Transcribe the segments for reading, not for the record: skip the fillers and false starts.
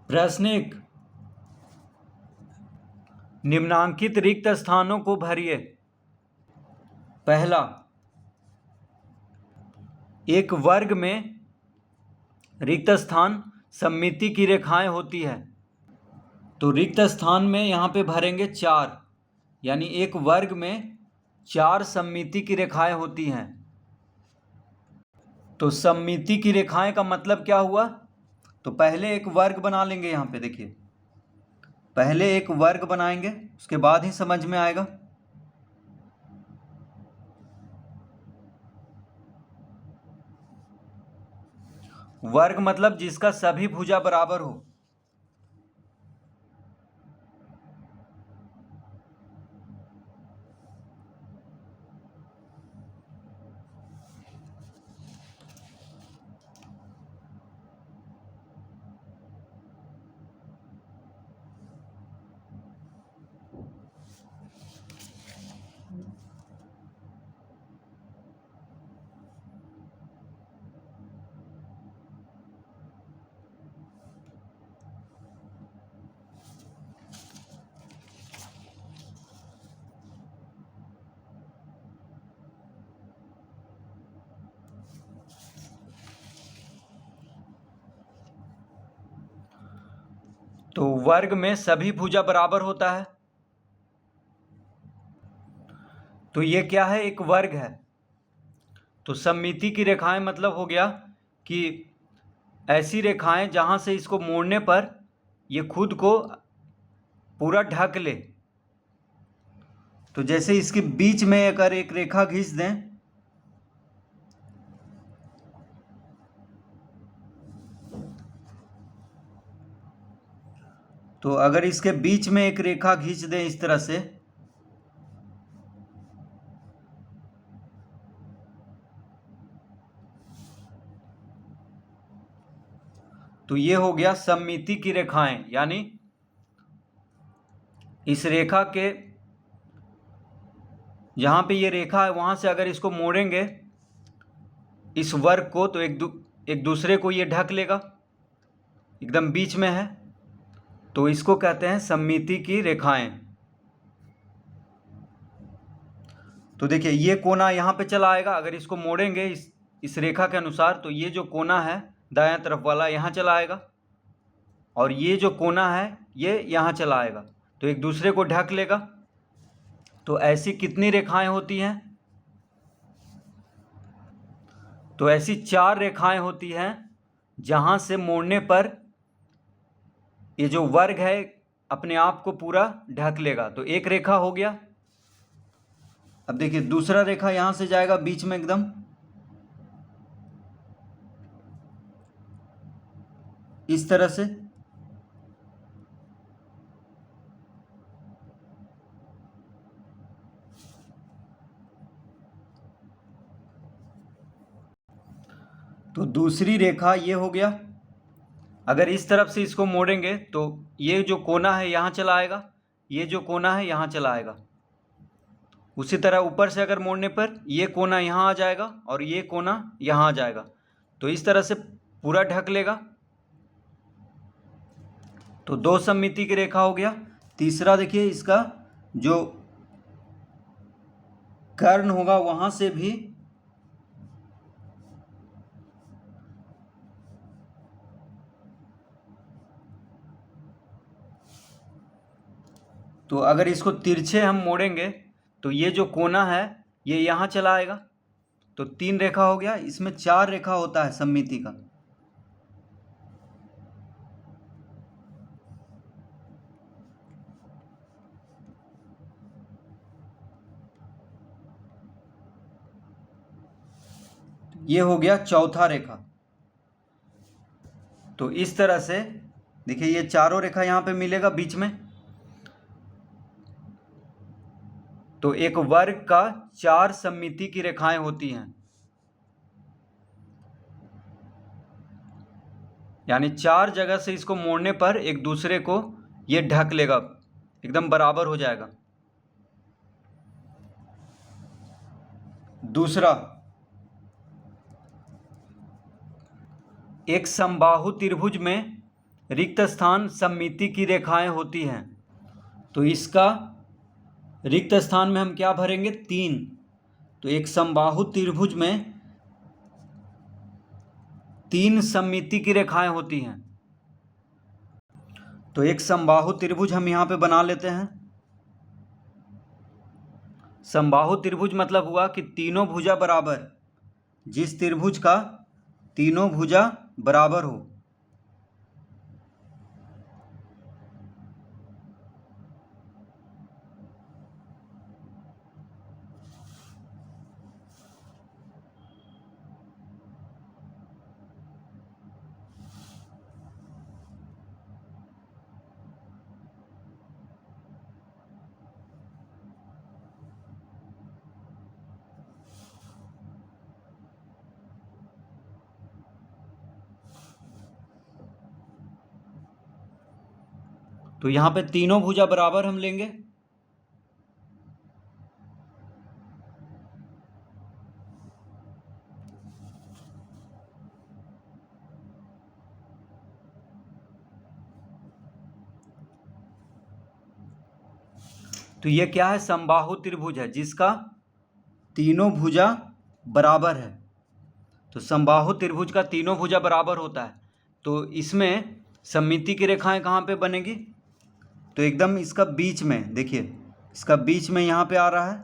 प्रश्न 1, निम्नांकित रिक्त स्थानों को भरिए। पहला, एक वर्ग में रिक्त स्थान सममिति की रेखाएं होती है, तो रिक्त स्थान में यहाँ पे भरेंगे 4, यानी एक वर्ग में 4 सममिति की रेखाएं होती हैं। तो सममिति की रेखाएं का मतलब क्या हुआ? तो पहले एक वर्ग बना लेंगे। यहाँ पे देखिए, पहले एक वर्ग बनाएंगे, उसके बाद ही समझ में आएगा। वर्ग मतलब जिसका सभी भुजा बराबर हो। तो वर्ग में सभी भुजा बराबर होता है। तो ये क्या है? एक वर्ग है। तो सममिति की रेखाएं मतलब हो गया कि ऐसी रेखाएं जहां से इसको मोड़ने पर ये खुद को पूरा ढक ले। तो जैसे इसके बीच में अगर एक रेखा खींच दें, तो अगर इसके बीच में एक रेखा खींच दें इस तरह से, तो ये हो गया सममिति की रेखाएं। यानी इस रेखा के जहां पे ये रेखा है वहां से अगर इसको मोड़ेंगे इस वर्ग को, तो एक दूसरे को ये ढक लेगा, एकदम बीच में है। तो इसको कहते हैं सममिति की रेखाएं। तो देखिए, ये कोना यहाँ पे चला आएगा। अगर इसको मोड़ेंगे इस रेखा के अनुसार, तो ये जो कोना है दायां तरफ वाला यहाँ चला आएगा, और ये जो कोना है ये यहाँ चला आएगा, तो एक दूसरे को ढक लेगा। तो ऐसी कितनी रेखाएं होती हैं? तो ऐसी 4 रेखाएं होती हैं जहां से मोड़ने पर ये जो वर्ग है अपने आप को पूरा ढक लेगा। तो एक रेखा हो गया। अब देखिए, दूसरा रेखा यहां से जाएगा बीच में एकदम, इस तरह से। तो दूसरी रेखा ये हो गया। अगर इस तरफ से इसको मोड़ेंगे तो ये जो कोना है यहाँ चला आएगा, ये जो कोना है यहाँ चला आएगा। उसी तरह ऊपर से अगर मोड़ने पर ये कोना यहाँ आ जाएगा और ये कोना यहाँ आ जाएगा। तो इस तरह से पूरा ढक लेगा। तो 2 सममिति की रेखा हो गया। तीसरा देखिए, इसका जो कर्ण होगा वहां से भी तो अगर इसको तिरछे हम मोड़ेंगे तो ये जो कोना है ये यहाँ चला आएगा। तो 3 रेखा हो गया। इसमें 4 रेखा होता है सममिति का। ये हो गया चौथा रेखा। तो इस तरह से देखिए, ये चारों रेखा यहाँ पे मिलेगा बीच में। तो एक वर्ग का 4 सममिति की रेखाएं होती हैं, यानी 4 जगह से इसको मोड़ने पर एक दूसरे को ये ढक लेगा, एकदम बराबर हो जाएगा। दूसरा, एक समबाहु त्रिभुज में रिक्त स्थान सममिति की रेखाएं होती हैं। तो इसका रिक्त स्थान में हम क्या भरेंगे? 3। तो एक समबाहु त्रिभुज में 3 सममिति की रेखाएं होती हैं। तो एक समबाहु त्रिभुज हम यहाँ पे बना लेते हैं। समबाहु त्रिभुज मतलब हुआ कि तीनों भुजा बराबर, जिस त्रिभुज का तीनों भुजा बराबर हो। तो यहाँ पे तीनों भुजा बराबर हम लेंगे। तो ये क्या है? समबाहु त्रिभुज है जिसका तीनों भुजा बराबर है। तो समबाहु त्रिभुज का तीनों भुजा बराबर होता है। तो इसमें सममिति की रेखाएं कहाँ पे बनेगी? तो एकदम इसका बीच में, देखिए इसका बीच में यहाँ पे आ रहा है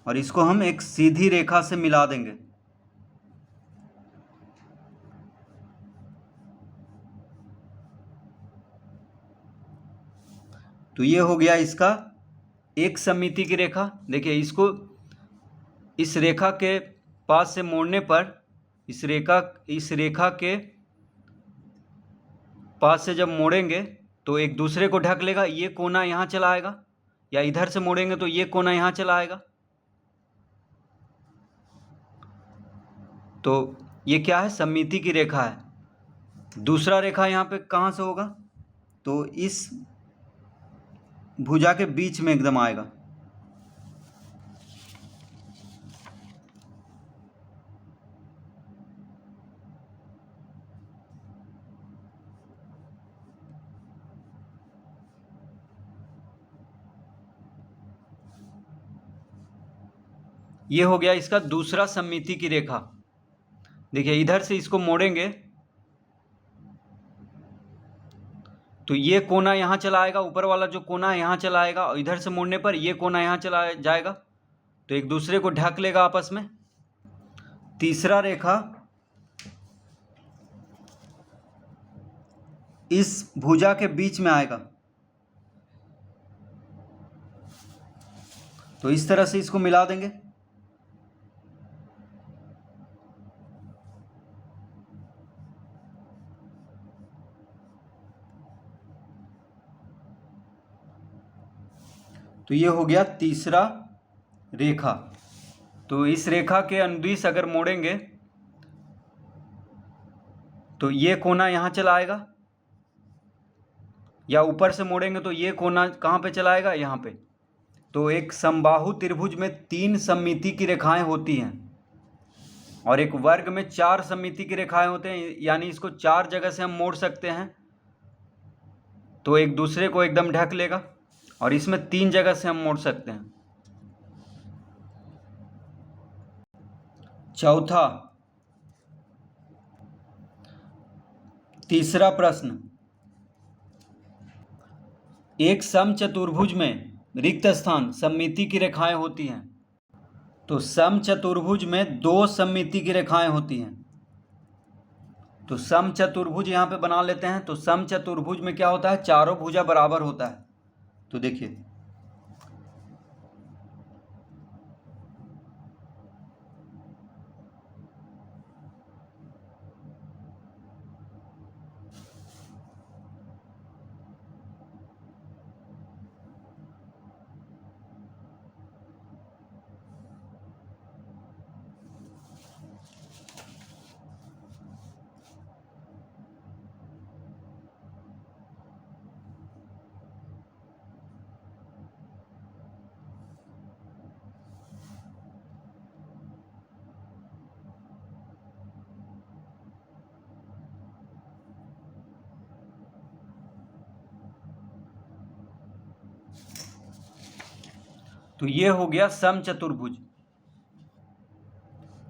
और इसको हम एक सीधी रेखा से मिला देंगे। तो ये हो गया इसका एक सममिति की रेखा। देखिए इसको इस रेखा के पास से मोड़ने पर इस रेखा के पास से जब मोड़ेंगे तो एक दूसरे को ढक लेगा। ये कोना यहाँ चला आएगा, या इधर से मोड़ेंगे तो ये कोना यहाँ चला आएगा। तो ये क्या है? सममिति की रेखा है। दूसरा रेखा यहाँ पे कहाँ से होगा? तो इस भुजा के बीच में एकदम आएगा। ये हो गया इसका दूसरा सममिति की रेखा। देखिए इधर से इसको मोड़ेंगे तो ये कोना यहाँ चला आएगा, ऊपर वाला जो कोना है यहाँ चला आएगा, और इधर से मोड़ने पर ये कोना यहाँ चला जाएगा। तो एक दूसरे को ढक लेगा आपस में। तीसरा रेखा इस भुजा के बीच में आएगा। तो इस तरह से इसको मिला देंगे। तो ये हो गया तीसरा रेखा। तो इस रेखा के अनुदिश अगर मोड़ेंगे तो ये कोना यहाँ चला आएगा, या ऊपर से मोड़ेंगे तो ये कोना कहाँ पे चला आएगा? यहाँ पे। तो एक समबाहु त्रिभुज में 3 सममिति की रेखाएं होती हैं और एक वर्ग में 4 सममिति की रेखाएं होते हैं, यानी इसको 4 जगह से हम मोड़ सकते हैं। तो एक दूसरे को एकदम ढक लेगा, और इसमें 3 जगह से हम मोड़ सकते हैं। चौथा, तीसरा प्रश्न, एक समचतुर्भुज में रिक्त स्थान सममिति की रेखाएं होती हैं। तो समचतुर्भुज में 2 सममिति की रेखाएं होती हैं। तो समचतुर्भुज यहाँ पे बना लेते हैं। तो समचतुर्भुज में क्या होता है? चारों भुजा बराबर होता है। तो देखिए तो ये हो गया समचतुर्भुज।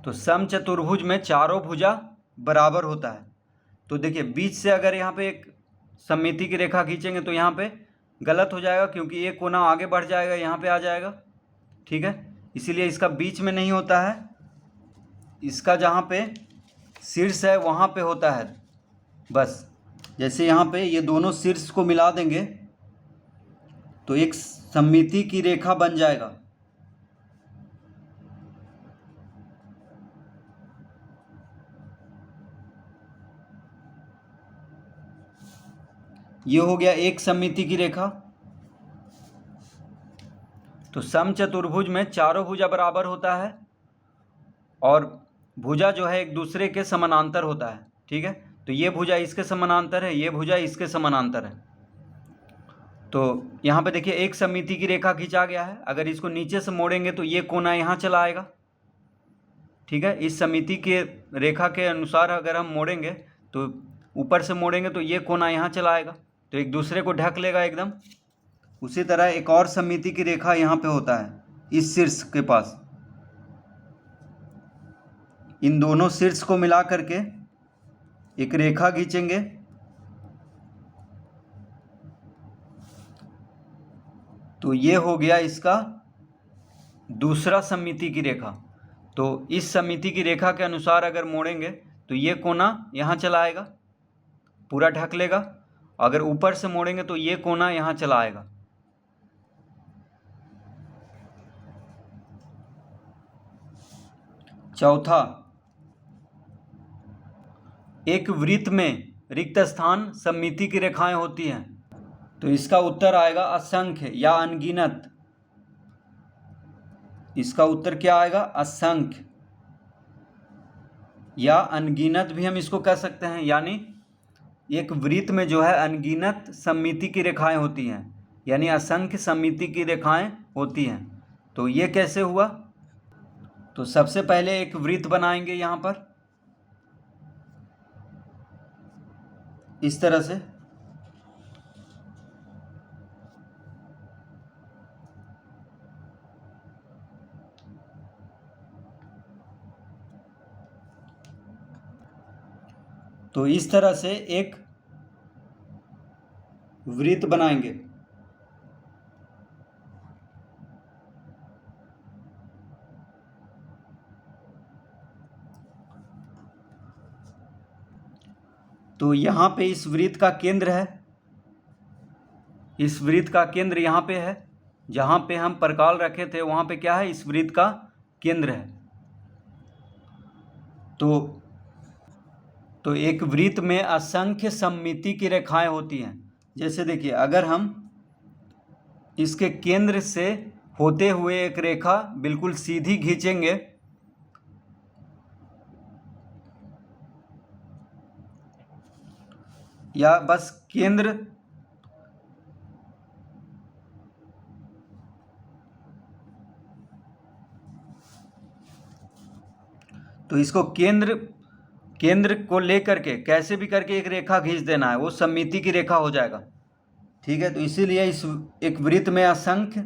तो समचतुर्भुज में चारों भुजा बराबर होता है। तो देखिए बीच से अगर यहाँ पे एक सममिति की रेखा खींचेंगे तो यहाँ पे गलत हो जाएगा, क्योंकि ये कोना आगे बढ़ जाएगा, यहाँ पे आ जाएगा। ठीक है, इसीलिए इसका बीच में नहीं होता है, इसका जहाँ पे शीर्ष है वहाँ पे होता है। बस जैसे यहाँ पे ये दोनों शीर्ष को मिला देंगे तो एक सममिति की रेखा बन जाएगा। ये हो गया एक सममिति की रेखा। तो समचतुर्भुज में चारों भुजा बराबर होता है और भुजा जो है एक दूसरे के समानांतर होता है। ठीक है, तो ये भुजा इसके समानांतर है, ये भुजा इसके समानांतर है। तो यहाँ पे देखिए एक सममिति की रेखा खींचा गया है। अगर इसको नीचे से मोड़ेंगे तो ये कोना यहाँ चला आएगा। ठीक है, इस सममिति के रेखा के अनुसार अगर हम मोड़ेंगे तो ऊपर से मोड़ेंगे तो ये कोना यहाँ चला आएगा, तो एक दूसरे को ढक लेगा एकदम। उसी तरह एक और सममिति की रेखा यहाँ पे होता है, इस शीर्ष के पास। इन दोनों शीर्ष को मिला करके एक रेखा खींचेंगे। तो ये हो गया इसका दूसरा सममिति की रेखा। तो इस सममिति की रेखा के अनुसार अगर मोड़ेंगे तो ये कोना यहाँ चला आएगा, पूरा ढक लेगा। अगर ऊपर से मोड़ेंगे तो ये कोना यहाँ चला आएगा। चौथा, एक वृत्त में रिक्त स्थान सममिति की रेखाएं होती हैं। तो इसका उत्तर आएगा असंख्य या अनगिनत। इसका उत्तर क्या आएगा? असंख्य या अनगिनत भी हम इसको कह सकते हैं। यानी एक वृत्त में जो है अनगिनत सममिति की रेखाएं होती हैं, यानी असंख्य सममिति की रेखाएं होती हैं। तो ये कैसे हुआ? तो सबसे पहले एक वृत्त बनाएंगे यहाँ पर इस तरह से। तो इस तरह से एक वृत्त बनाएंगे। तो यहाँ पे इस वृत्त का केंद्र है, इस वृत्त का केंद्र यहाँ पे है। जहाँ पे हम परकाल रखे थे वहाँ पे क्या है? इस वृत्त का केंद्र है। तो एक वृत्त में असंख्य सममिति की रेखाएं होती हैं। जैसे देखिए, अगर हम इसके केंद्र से होते हुए एक रेखा बिल्कुल सीधी खींचेंगे या बस केंद्र तो इसको केंद्र को लेकर के कैसे भी करके एक रेखा खींच देना है, वो सममिति की रेखा हो जाएगा। ठीक है, तो इसीलिए इस एक वृत्त में असंख्य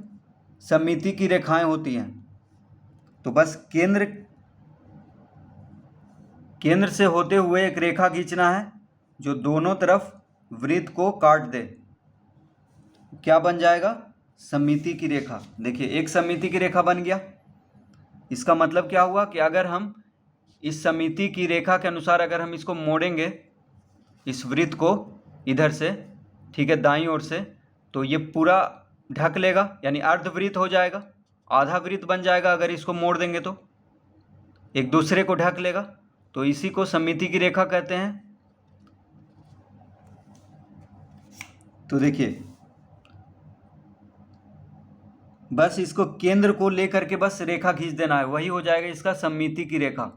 सममिति की रेखाएं होती हैं। तो बस केंद्र से होते हुए एक रेखा खींचना है जो दोनों तरफ वृत्त को काट दे। क्या बन जाएगा? सममिति की रेखा। देखिए एक सममिति की रेखा बन गया। इसका मतलब क्या हुआ कि अगर हम इस सममिति की रेखा के अनुसार अगर हम इसको मोड़ेंगे, इस वृत्त को इधर से, ठीक है, दाईं ओर से, तो ये पूरा ढक लेगा, यानी अर्धवृत्त हो जाएगा, आधा वृत्त बन जाएगा। अगर इसको मोड़ देंगे तो एक दूसरे को ढक लेगा। तो इसी को सममिति की रेखा कहते हैं। तो देखिए बस इसको केंद्र को लेकर के बस रेखा खींच देना है, वही हो जाएगा इसका सममिति की रेखा।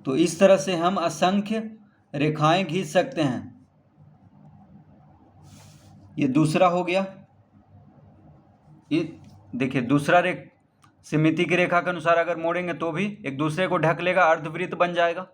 तो इस तरह से हम असंख्य रेखाएं खींच सकते हैं। ये दूसरा हो गया। ये देखिए दूसरा सममिति की रेखा के अनुसार अगर मोड़ेंगे तो भी एक दूसरे को ढक लेगा, अर्धवृत्त बन जाएगा।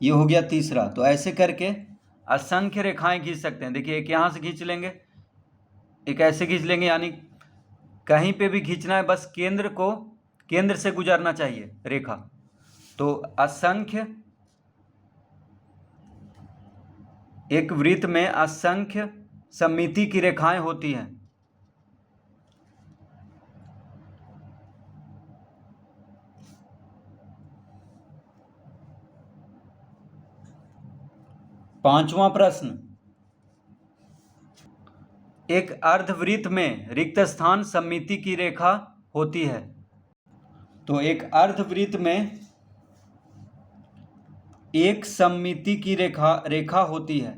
ये हो गया तीसरा। तो ऐसे करके असंख्य रेखाएं खींच सकते हैं। देखिए एक यहाँ से खींच लेंगे, एक ऐसे खींच लेंगे, यानी कहीं पे भी खींचना है, बस केंद्र से गुजरना चाहिए रेखा। तो असंख्य, एक वृत्त में असंख्य सममिति की रेखाएं होती हैं। पांचवा प्रश्न, एक अर्धवृत्त में रिक्त स्थान सममिति की रेखा होती है। तो एक अर्धवृत्त में एक सममिति की रेखा होती है।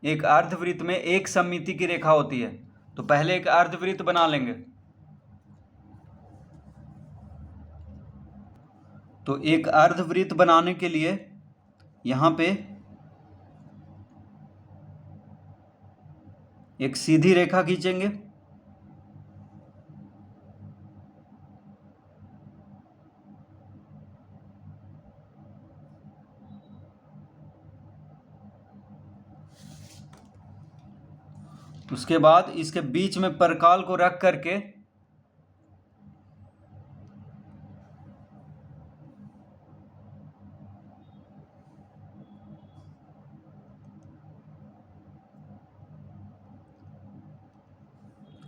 एक अर्धवृत्त में एक सममिति की रेखा होती है। तो पहले एक अर्धवृत्त बना लेंगे। तो एक अर्धवृत्त बनाने के लिए यहाँ पे एक सीधी रेखा खींचेंगे। उसके बाद इसके बीच में परकाल को रख करके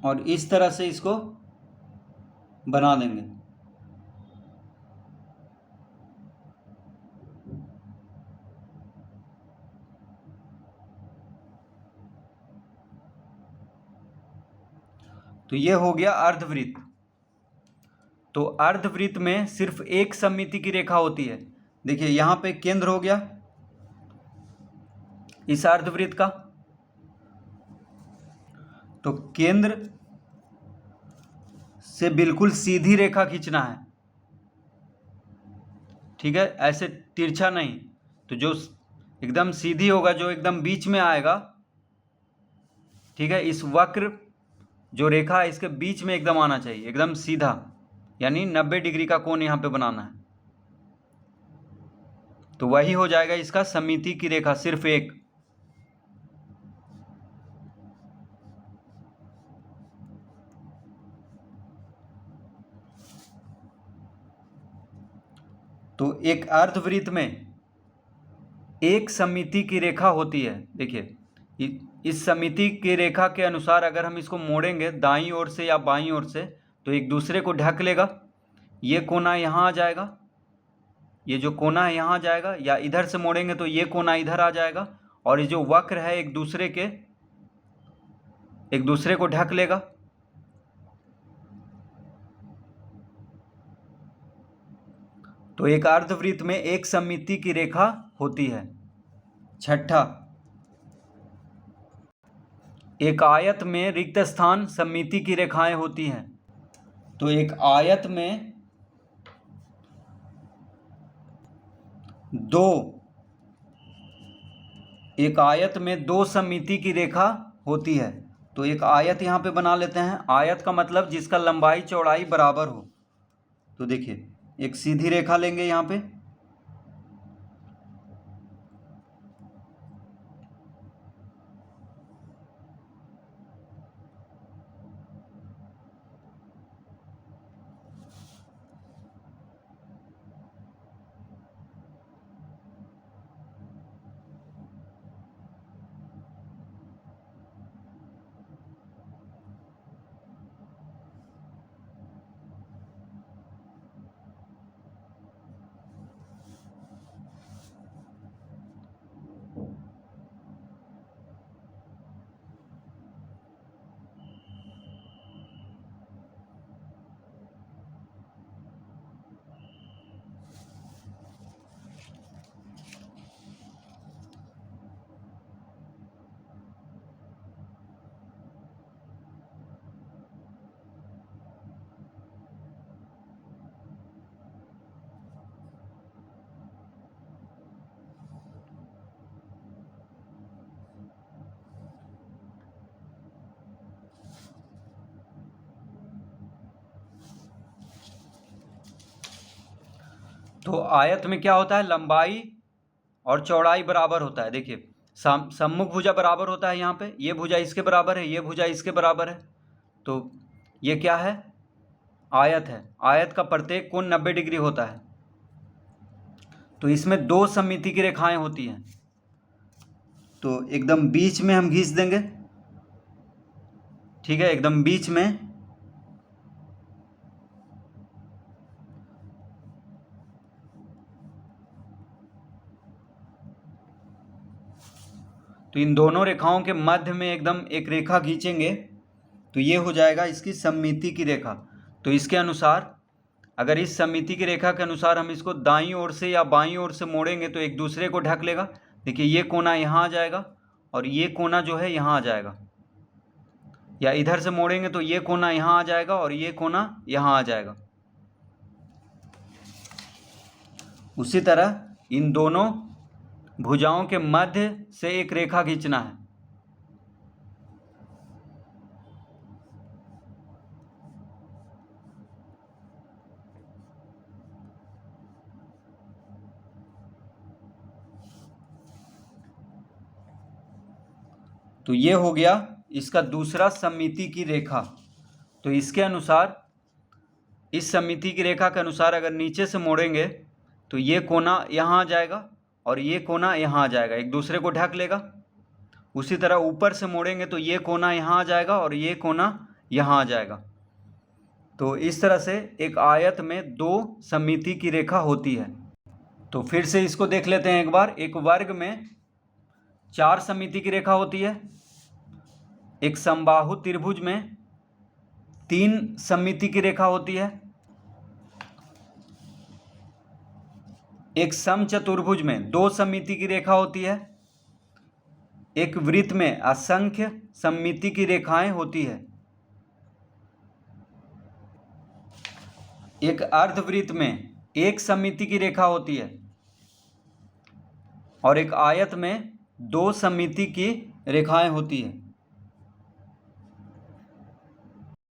और इस तरह से इसको बना देंगे। तो ये हो गया अर्धवृत्त। तो अर्धवृत्त में सिर्फ एक सममिति की रेखा होती है। देखिए यहाँ पे केंद्र हो गया इस अर्धवृत्त का। तो केंद्र से बिल्कुल सीधी रेखा खींचना है, ठीक है, ऐसे तिरछा नहीं। तो जो एकदम सीधी होगा, जो एकदम बीच में आएगा, ठीक है, इस वक्र जो रेखा है इसके बीच में एकदम आना चाहिए, एकदम सीधा, यानी 90 डिग्री का कोण यहाँ पे बनाना है। तो वही हो जाएगा इसका सममिति की रेखा, सिर्फ एक। तो एक अर्धवृत्त में एक सममिति की रेखा होती है। देखिए इस सममिति की रेखा के अनुसार अगर हम इसको मोड़ेंगे दाईं ओर से या बाईं ओर से, तो एक दूसरे को ढक लेगा। ये कोना यहाँ आ जाएगा, ये जो कोना है यहाँ आ जाएगा, या इधर से मोड़ेंगे तो ये कोना इधर आ जाएगा, और ये जो वक्र है एक दूसरे को ढक लेगा। तो एक अर्धवृत्त में एक सममिति की रेखा होती है। छठा, एक आयत में रिक्त स्थान सममिति की रेखाएं होती हैं। तो एक आयत में दो सममिति की रेखा होती है। तो एक आयत यहाँ पे बना लेते हैं। आयत का मतलब जिसका लंबाई चौड़ाई बराबर हो। तो देखिए एक सीधी रेखा लेंगे यहाँ पे, तो आयत में क्या होता है, लंबाई और चौड़ाई बराबर होता है। देखिए सम्मुख भुजा बराबर होता है, यहाँ पे ये भुजा इसके बराबर है, ये भुजा इसके बराबर है, तो ये क्या है? आयत है। आयत का प्रत्येक कोण 90 डिग्री होता है। तो इसमें दो सममिति की रेखाएं होती हैं, तो एकदम बीच में हम खींच देंगे। ठीक है, एकदम बीच में। तो इन दोनों रेखाओं के मध्य में एकदम एक रेखा खींचेंगे तो ये हो जाएगा इसकी सममिति की रेखा। तो इसके अनुसार अगर इस सममिति की रेखा के अनुसार हम इसको दाईं ओर से या बाईं ओर से मोड़ेंगे तो एक दूसरे को ढक लेगा। देखिए ये कोना यहाँ आ जाएगा और ये कोना जो है यहाँ आ जाएगा, या इधर से मोड़ेंगे तो ये कोना यहाँ आ जाएगा और ये कोना यहाँ आ जाएगा। उसी तरह इन दोनों भुजाओं के मध्य से एक रेखा खींचना है। तो ये हो गया इसका दूसरा सममिति की रेखा। तो इसके अनुसार इस सममिति की रेखा के अनुसार अगर नीचे से मोड़ेंगे तो ये कोना यहाँ आ जाएगा और ये कोना यहाँ आ जाएगा, एक दूसरे को ढक लेगा। उसी तरह ऊपर से मोड़ेंगे तो ये कोना यहाँ आ जाएगा और ये कोना यहाँ आ जाएगा। तो इस तरह से एक आयत में दो सममिति की रेखा होती है। तो फिर से इसको देख लेते हैं एक बार। एक वर्ग में 4 सममिति की रेखा होती है। एक समबाहु त्रिभुज में 3 सममिति की रेखा होती है। एक समचतुर्भुज में 2 सममिति की रेखा होती है। एक वृत्त में असंख्य सममिति की रेखाएं होती है। एक अर्धवृत्त में 1 सममिति की रेखा होती है और एक आयत में 2 सममिति की रेखाएं होती है।